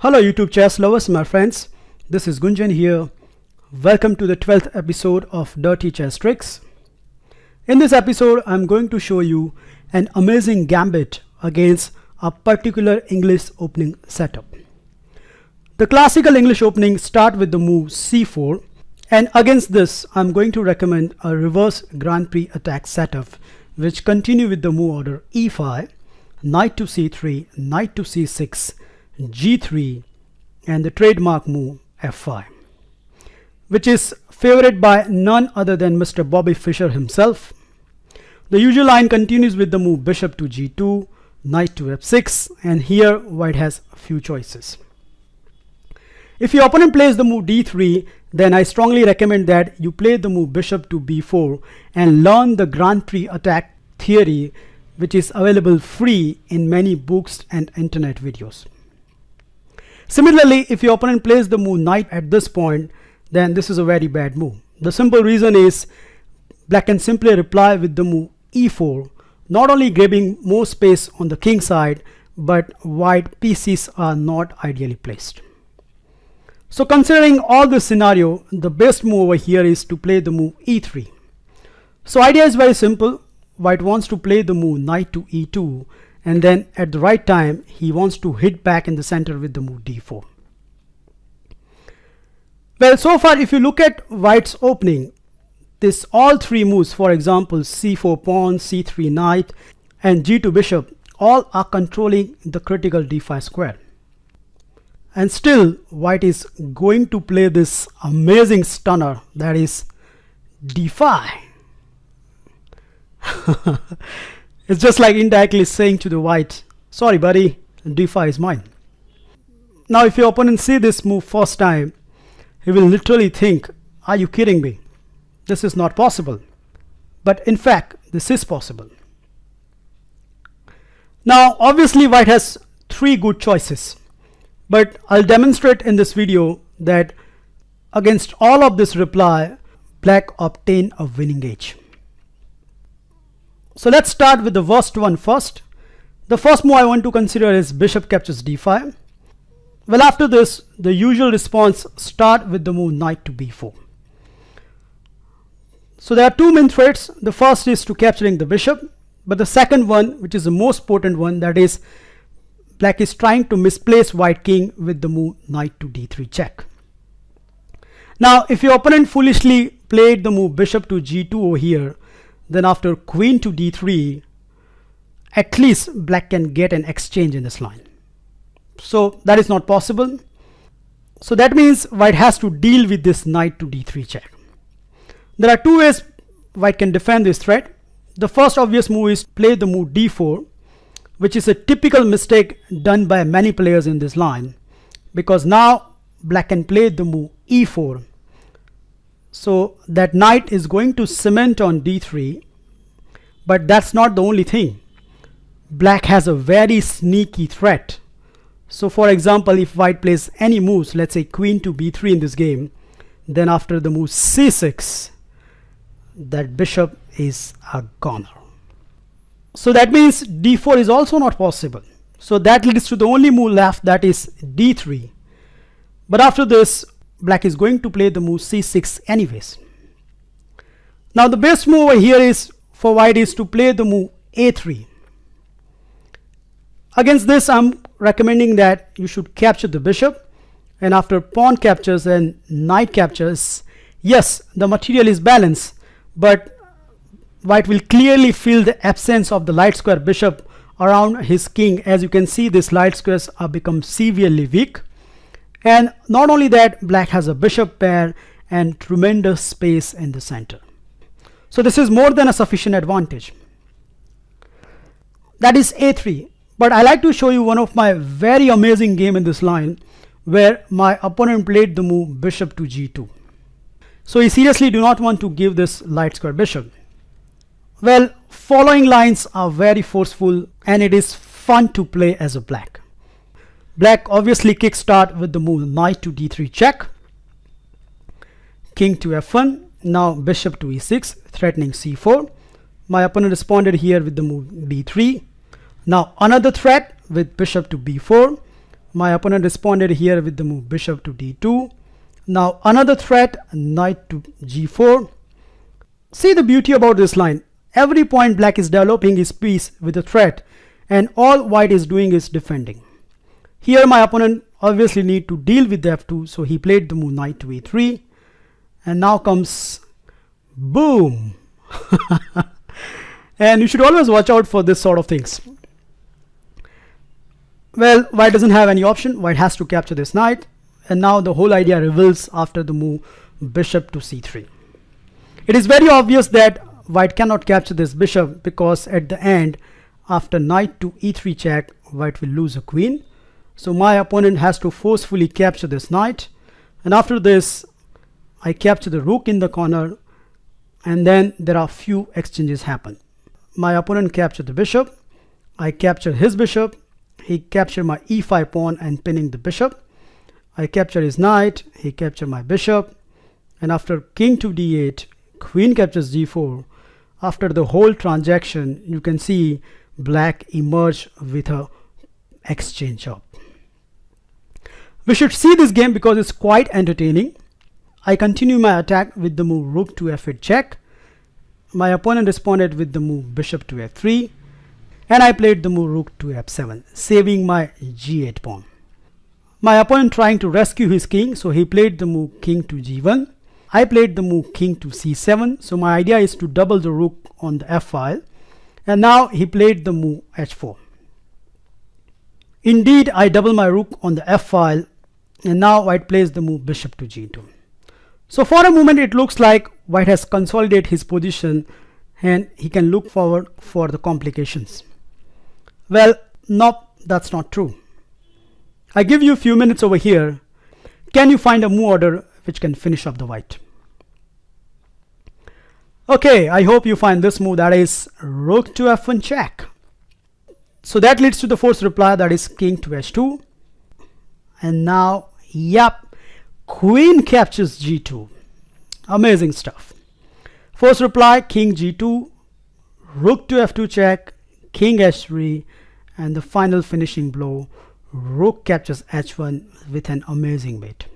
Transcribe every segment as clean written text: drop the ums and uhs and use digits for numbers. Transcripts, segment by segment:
Hello YouTube chess lovers, my friends. This is Gunjan here. Welcome to the 12th episode of Dirty Chess Tricks. In this episode, I'm going to show you an amazing gambit against a particular English opening setup. The classical English opening start with the move c4, and against this I'm going to recommend a reverse Grand Prix attack setup which continue with the move order e5, knight to c3, knight to c6, g3, and the trademark move f5, which is favored by none other than Mr. Bobby Fischer himself. The usual line continues with the move bishop to g2, knight to f6, and here white has a few choices. If your opponent plays the move d3, then I strongly recommend that you play the move bishop to b4 and learn the Grand Prix attack theory, which is available free in many books and internet videos. Similarly, if your opponent plays the move knight at this point, then this is a very bad move. The simple reason is black can simply reply with the move e4, not only grabbing more space on the king side, but white pieces are not ideally placed. So considering all this scenario, the best move over here is to play the move e3. So idea is very simple. White wants to play the move knight to e2, and then at the right time he wants to hit back in the center with the move d4. Well, so far if you look at white's opening, this all three moves, for example c4 pawn, c3 knight, and g2 bishop, all are controlling the critical d5 square. And still white is going to play this amazing stunner, that is d5. It's just like indirectly saying to the white, sorry buddy, d5 is mine. Now if your opponent see this move first time, he will literally think, are you kidding me? This is not possible. But in fact, this is possible. Now obviously white has three good choices, but I'll demonstrate in this video that against all of this reply, black obtain a winning edge. So let's start with the worst one first. The first move I want to consider is bishop captures d5. Well, after this, the usual response start with the move knight to b4. So there are two main threats. The first is to capturing the bishop, but the second one, which is the most potent one, that is black is trying to misplace white king with the move knight to d3 check. Now if your opponent foolishly played the move bishop to g2 over here, then after queen to d3, at least black can get an exchange in this line. So that is not possible. So that means white has to deal with this knight to d3 check. There are two ways white can defend this threat. The first obvious move is play the move d4, which is a typical mistake done by many players in this line, because now black can play the move e4. So that knight is going to cement on d3, but that's not the only thing. Black has a very sneaky threat. So for example, if white plays any moves, let's say queen to b3 in this game, then after the move c6, that bishop is a goner. So that means d4 is also not possible. So that leads to the only move left, that is d3. But after this, black is going to play the move c6 anyways. Now the best move over here is for white is to play the move a3. Against this, I'm recommending that you should capture the bishop, and after pawn captures and knight captures, yes, the material is balanced, but white will clearly feel the absence of the light square bishop around his king. As you can see, these light squares are become severely weak. And not only that, black has a bishop pair and tremendous space in the center. So this is more than a sufficient advantage. That is a3. But I like to show you one of my very amazing game in this line where my opponent played the move bishop to g2. So he seriously do not want to give this light square bishop. Well, following lines are very forceful and it is fun to play as a black. Black obviously kickstart with the move knight to d3 check, king to f1, now bishop to e6, threatening c4. My opponent responded here with the move b3. Now another threat with bishop to b4, My opponent responded here with the move bishop to d2. Now another threat, knight to g4. See the beauty about this line. Every point black is developing his piece with a threat, and all white is doing is defending. Here my opponent obviously need to deal with the f2, so he played the move knight to e3, and now comes boom. And you should always watch out for this sort of things. Well, white doesn't have any option. White has to capture this knight, and now the whole idea reveals after the move bishop to c3. It is very obvious that white cannot capture this bishop, because at the end, after knight to e3 check, white will lose a queen. So my opponent has to forcefully capture this knight, and after this I capture the rook in the corner, and then there are few exchanges happen. My opponent captured the bishop, I captured his bishop, he captured my e5 pawn and pinning the bishop. I captured his knight, he captured my bishop, and after king to d8, queen captures g4. After the whole transaction, you can see black emerge with a exchange up. We should see this game because it's quite entertaining. I continue my attack with the move rook to f8 check. My opponent responded with the move bishop to f3, and I played the move rook to f7, saving my g8 pawn. My opponent trying to rescue his king, so he played the move king to g1. I played the move king to c7, so my idea is to double the rook on the f file, and now he played the move h4. Indeed, I double my rook on the f file, and now white plays the move bishop to g2. So for a moment it looks like white has consolidated his position and he can look forward for the complications. Well, nope, that's not true. I give you a few minutes over here. Can you find a move order which can finish up the white? Okay, I hope you find this move, that is rook to f1 check. So that leads to the first reply, that is king to h2. And now, yep, queen captures g2. Amazing stuff. First reply, king g2, rook to f2 check, king h3, and the final finishing blow, rook captures h1 with an amazing mate.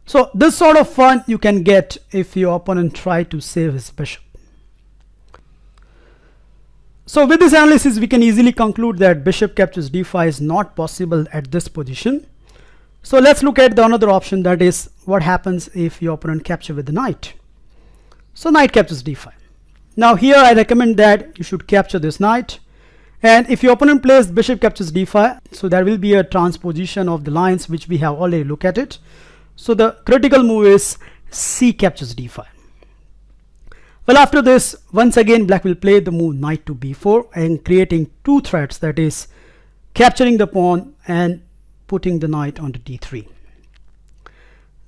So this sort of fun you can get if your opponent try to save his bishop. So with this analysis, we can easily conclude that bishop captures d5 is not possible at this position. So let's look at the another option, that is what happens if your opponent captures with the knight. So knight captures d5. Now here I recommend that you should capture this knight, and if your opponent plays bishop captures d5, so there will be a transposition of the lines which we have already looked at it. So the critical move is c captures d5. Well, after this, once again black will play the move knight to b4 and creating two threats, that is capturing the pawn and putting the knight onto d3.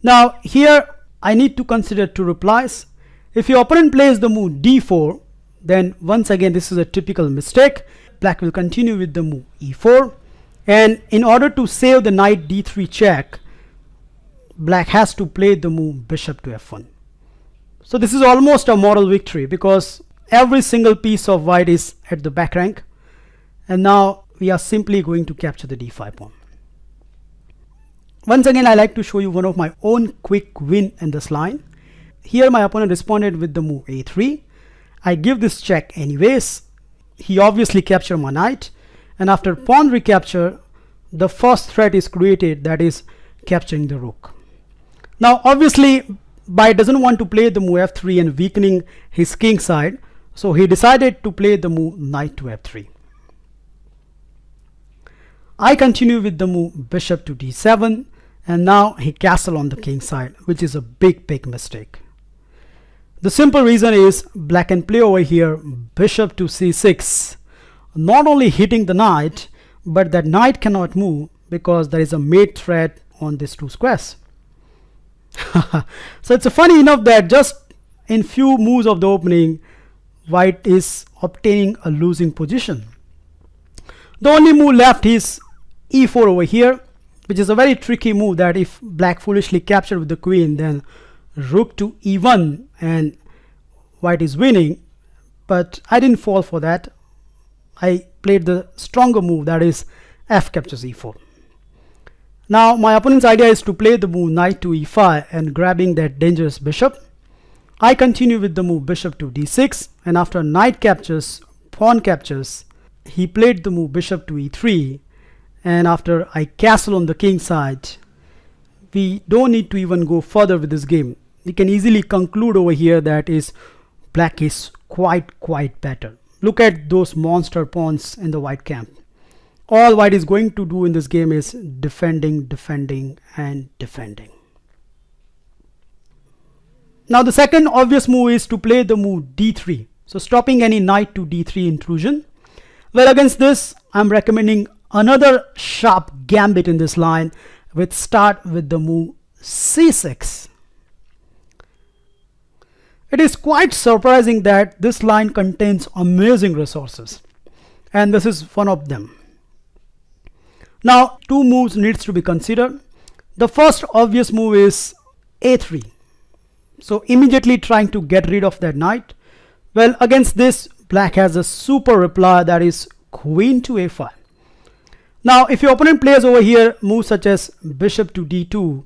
Now here I need to consider two replies. If your opponent plays the move d4, then once again this is a typical mistake. Black will continue with the move e4, and in order to save the knight d3 check, black has to play the move bishop to f1. So this is almost a moral victory because every single piece of white is at the back rank, and now we are simply going to capture the d5 pawn. Once again, I like to show you one of my own quick win in this line. Here my opponent responded with the move a3. I give this check anyways. He obviously captured my knight, and after pawn recapture, the first threat is created, that is capturing the rook. Now obviously white doesn't want to play the move f3 and weakening his king side, so he decided to play the move knight to f3. I continue with the move bishop to d7, and now he castle on the king side, which is a big mistake. The simple reason is black can play over here bishop to c6, not only hitting the knight, but that knight cannot move because there is a mate threat on these two squares. So it's funny enough that just in few moves of the opening, white is obtaining a losing position. The only move left is e4 over here, which is a very tricky move, that if black foolishly captured with the queen, then rook to e1 and white is winning. But I didn't fall for that. I played the stronger move, that is f captures e4. Now my opponent's idea is to play the move knight to e5 and grabbing that dangerous bishop. I continue with the move bishop to d6, and after knight captures, pawn captures, he played the move bishop to e3, and after I castle on the king side, we don't need to even go further with this game. We can easily conclude over here that is black is quite better. Look at those monster pawns in the white camp. All white is going to do in this game is defending and defending. Now the second obvious move is to play the move d3, so stopping any knight to d3 intrusion. Well, against this I'm recommending another sharp gambit in this line, with start with the move c6. It is quite surprising that this line contains amazing resources, and this is one of them. Now two moves needs to be considered. The first obvious move is a3, so immediately trying to get rid of that knight. Well, against this black has a super reply, that is queen to a5. Now if your opponent plays over here moves such as bishop to d2,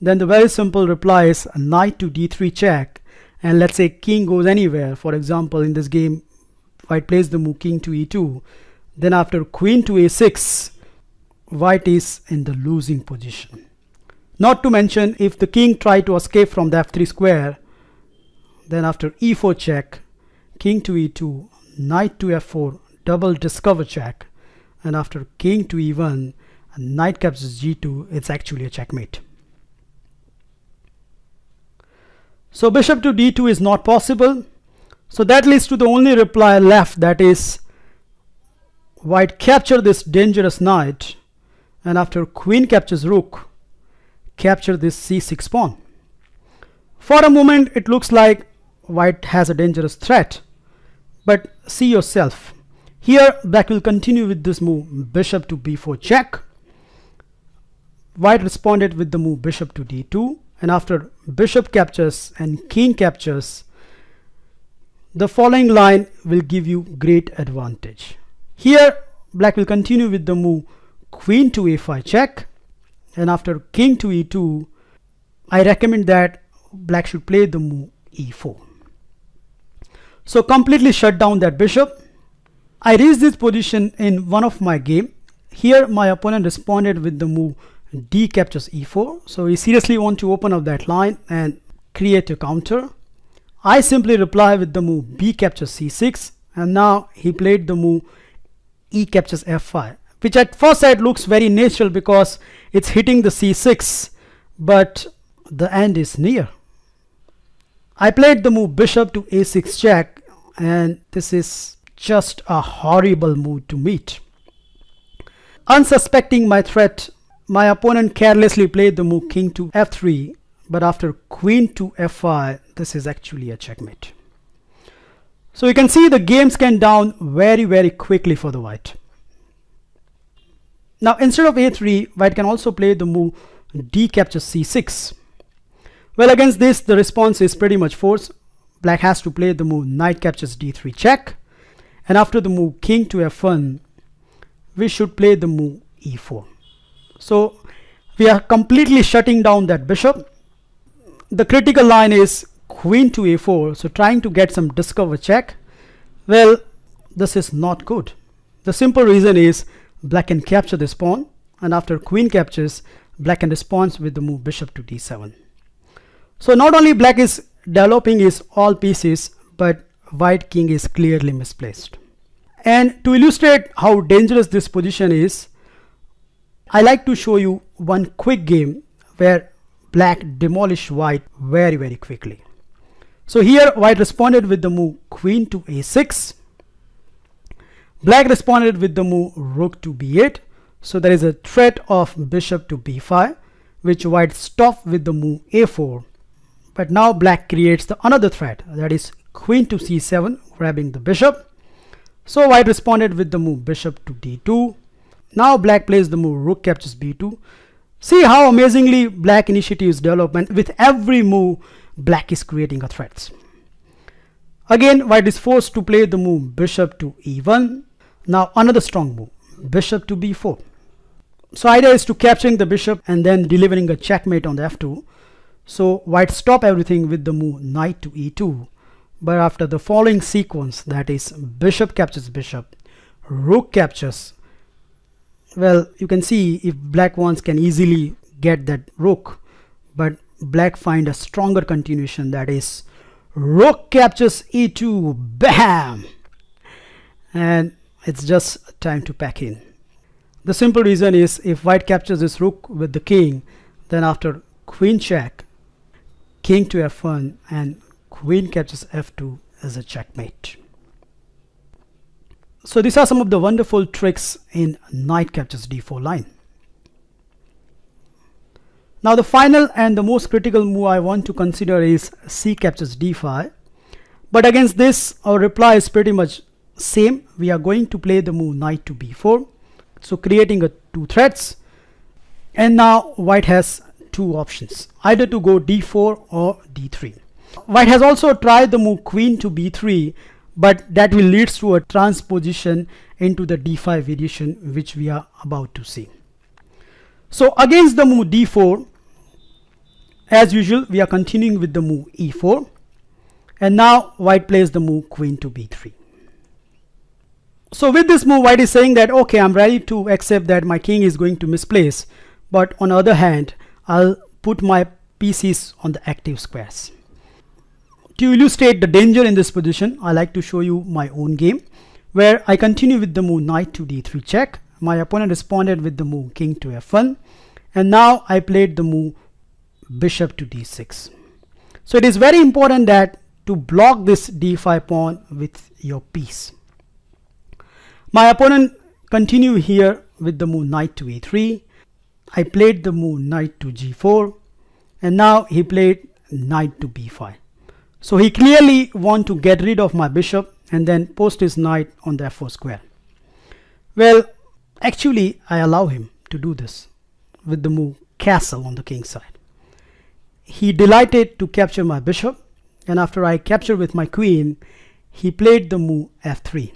then the very simple reply is knight to d3 check, and let's say king goes anywhere. For example, in this game white plays the move king to e2, then after queen to a6, white is in the losing position. Not to mention, if the king tried to escape from the f3 square, then after e4 check, king to e2, knight to f4, double discover check, and after king to e1, knight captures g2, it's actually a checkmate. So bishop to d2 is not possible, so that leads to the only reply left, that is white capture this dangerous knight, and after queen captures rook, capture this c6 pawn. For a moment it looks like white has a dangerous threat, but see yourself. Here black will continue with this move bishop to b4 check. White responded with the move bishop to d2, and after bishop captures and king captures, the following line will give you great advantage. Here black will continue with the move queen to a5 check, and after king to e2, I recommend that black should play the move e4. So completely shut down that bishop. I reached this position in one of my game. Here my opponent responded with the move d captures e4, so he seriously want to open up that line and create a counter. I simply reply with the move b captures c6, and now he played the move e captures f5, which at first sight looks very natural because it's hitting the c6, but the end is near. I played the move bishop to a6 check, and this is just a horrible move to meet. Unsuspecting my threat, my opponent carelessly played the move king to f3, but after queen to f5, this is actually a checkmate. So you can see the games can down very quickly for the white. Now instead of a3, white can also play the move d captures c6. Well, against this the response is pretty much forced. Black has to play the move knight captures d3 check, and after the move king to f1, we should play the move e4. So we are completely shutting down that bishop. The critical line is queen to a4, so trying to get some discover check. Well, this is not good. The simple reason is black can capture this pawn, and after queen captures, black can respond with the move bishop to d7. So not only black is developing his all pieces, but white king is clearly misplaced. And to illustrate how dangerous this position is, I like to show you one quick game where black demolished white very quickly. So here white responded with the move queen to a6. Black responded with the move rook to b8. So there is a threat of bishop to b5, which white stopped with the move a4. But now black creates the another threat, that is queen to c7, grabbing the bishop. So white responded with the move bishop to d2. Now black plays the move rook captures b2. See how amazingly black initiative is developed. With every move, black is creating a threat. Again, white is forced to play the move bishop to e1. Now another strong move, bishop to b4. So idea is to capturing the bishop and then delivering a checkmate on the f2. So white stop everything with the move knight to e2. But after the following sequence, that is bishop captures bishop, rook captures, well, you can see if black wants can easily get that rook, but black find a stronger continuation, that is rook captures e2, bam, and it's just time to pack in. The simple reason is if white captures this rook with the king, then after queen check, king to f1 and queen captures f2 as a checkmate. So these are some of the wonderful tricks in knight captures d4 line. Now the final and the most critical move I want to consider is c captures d5. But against this, our reply is pretty much same. We are going to play the move knight to b4. So creating two threats. And now white has two options, either to go d4 or d3. White has also tried the move queen to b3, but that will lead to a transposition into the d5 variation, which we are about to see. So against the move d4, as usual, we are continuing with the move e4, and now white plays the move queen to b3. So with this move, white is saying that okay, I'm ready to accept that my king is going to misplace, but on the other hand, I'll put my pieces on the active squares. To illustrate the danger in this position, I like to show you my own game, where I continue with the move knight to d3 check. My opponent responded with the move king to f1, and now I played the move bishop to d6. So it is very important that to block this d5 pawn with your piece. My opponent continued here with the move knight to e3. I played the move knight to g4, and now he played knight to b5. So he clearly wants to get rid of my bishop and then post his knight on the f4 square. Well, actually I allow him to do this with the move castle on the king side. He delighted to capture my bishop, and after I capture with my queen, he played the move f3,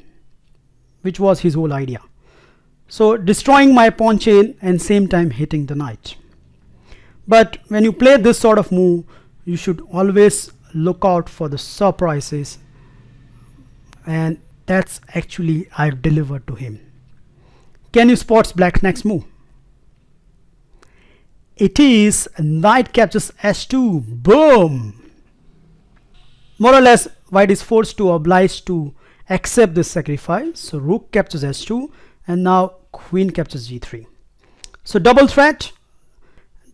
which was his whole idea. So destroying my pawn chain and same time hitting the knight. But when you play this sort of move, you should always look out for the surprises, and that's actually I delivered to him. Can you spot black's next move? It is knight captures h2, boom. More or less white is forced to obliged to accept this sacrifice. So rook captures h2, and now queen captures g3. So double threat,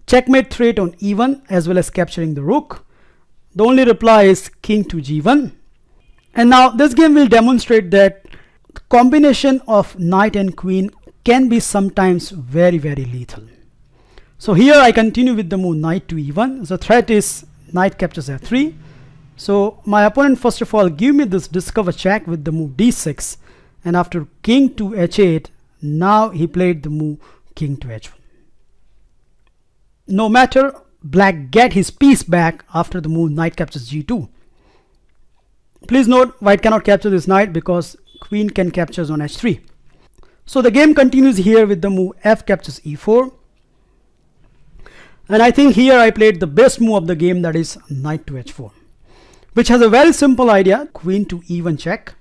checkmate threat on e1 as well as capturing the rook. The only reply is king to g1. And now this game will demonstrate that the combination of knight and queen can be sometimes very, very lethal. So here I continue with the move knight to e1. The threat is knight captures f3. So my opponent first of all give me this discover check with the move d6, and after king to h8, now he played the move king to h1. No matter, black get his piece back after the move knight captures g2. Please note, white cannot capture this knight because queen can capture on h3. So the game continues here with the move f captures e4. And I think here I played the best move of the game, that is knight to h4, which has a very simple idea, queen to e1 check.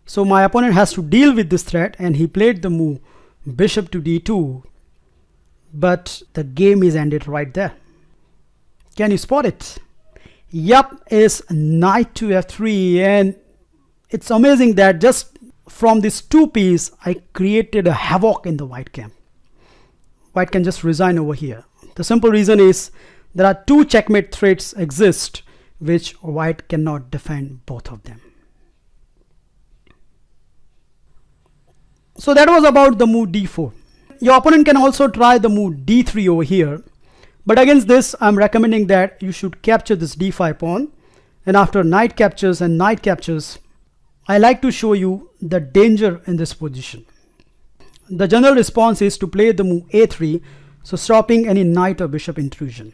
So my opponent has to deal with this threat, and he played the move bishop to d2, but the game is ended right there. Can you spot it? Yup, is knight to f3, and it's amazing that just from this two piece I created a havoc in the white camp. White can just resign over here. The simple reason is there are two checkmate threats exist, which white cannot defend both of them. So that was about the move d4. Your opponent can also try the move d3 over here, but against this I'm recommending that you should capture this d5 pawn, and after knight captures and knight captures, I like to show you the danger in this position. The general response is to play the move a3, so stopping any knight or bishop intrusion.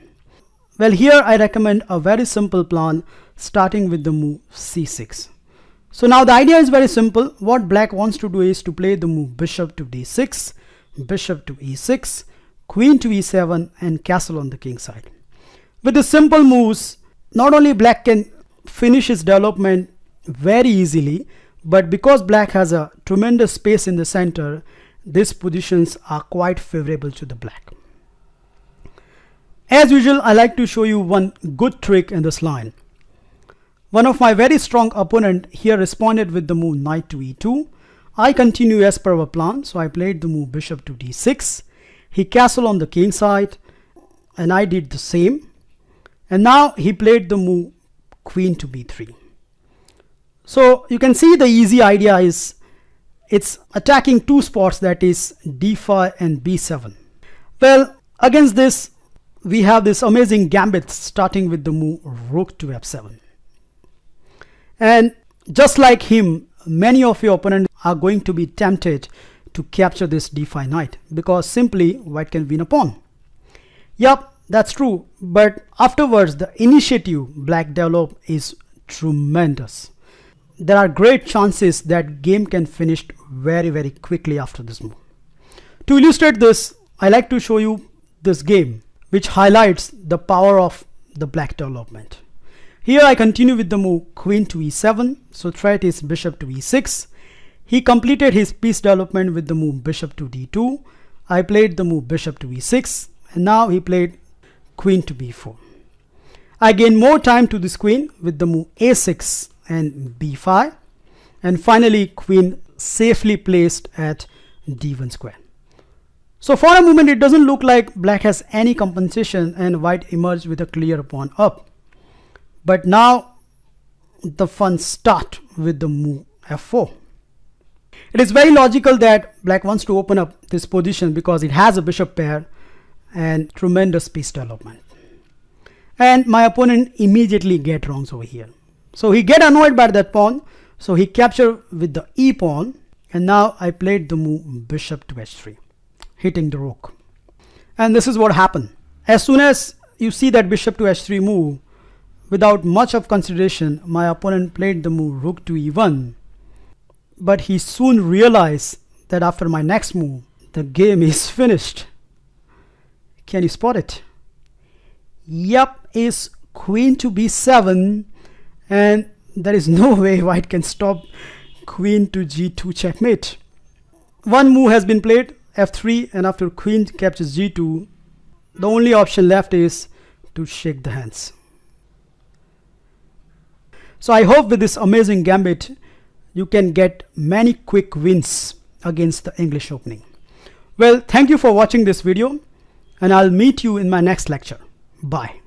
Well, here I recommend a very simple plan, starting with the move c6. So now the idea is very simple. What black wants to do is to play the move bishop to d6, bishop to e6, queen to e7, and castle on the king side. With the simple moves, not only black can finish his development very easily, but because black has a tremendous space in the center, these positions are quite favorable to the black. As usual, I like to show you one good trick in this line. One of my very strong opponent here responded with the move knight to e2. I continue as per our plan, so I played the move bishop to d6. He castled on the king side, and I did the same. And now he played the move queen to b3. So you can see the easy idea is it's attacking two spots, that is d5 and b7. Well, against this we have this amazing gambit starting with the move rook to f7. And just like him, many of your opponents are going to be tempted to capture this d5 knight because simply white can win a pawn. Yup, that's true, but afterwards the initiative black develop is tremendous. There are great chances that game can finish very quickly after this move. To illustrate this, I like to show you this game which highlights the power of the black development. Here I continue with the move queen to e7, so threat is bishop to e6. He completed his piece development with the move bishop to d2. I played the move bishop to e6, and now he played queen to b4. I gained more time to this queen with the move a6 and b5, and finally queen safely placed at d1 square. So for a moment it doesn't look like black has any compensation and white emerged with a clear pawn up. But now the fun starts with the move f4. It is very logical that black wants to open up this position because it has a bishop pair and tremendous piece development. And my opponent immediately get wrongs over here. So he get annoyed by that pawn, so he captured with the e pawn, and now I played the move bishop to h3, hitting the rook. And this is what happened. As soon as you see that bishop to h3 move, without much of consideration, my opponent played the move rook to e1, but he soon realized that after my next move, the game is finished. Can you spot it? Yup, is queen to b7, and there is no way white can stop queen to g2 checkmate. One move has been played, f3, and after queen captures g2, the only option left is to shake the hands. So I hope with this amazing gambit you can get many quick wins against the English opening. Well, thank you for watching this video, and I'll meet you in my next lecture. Bye.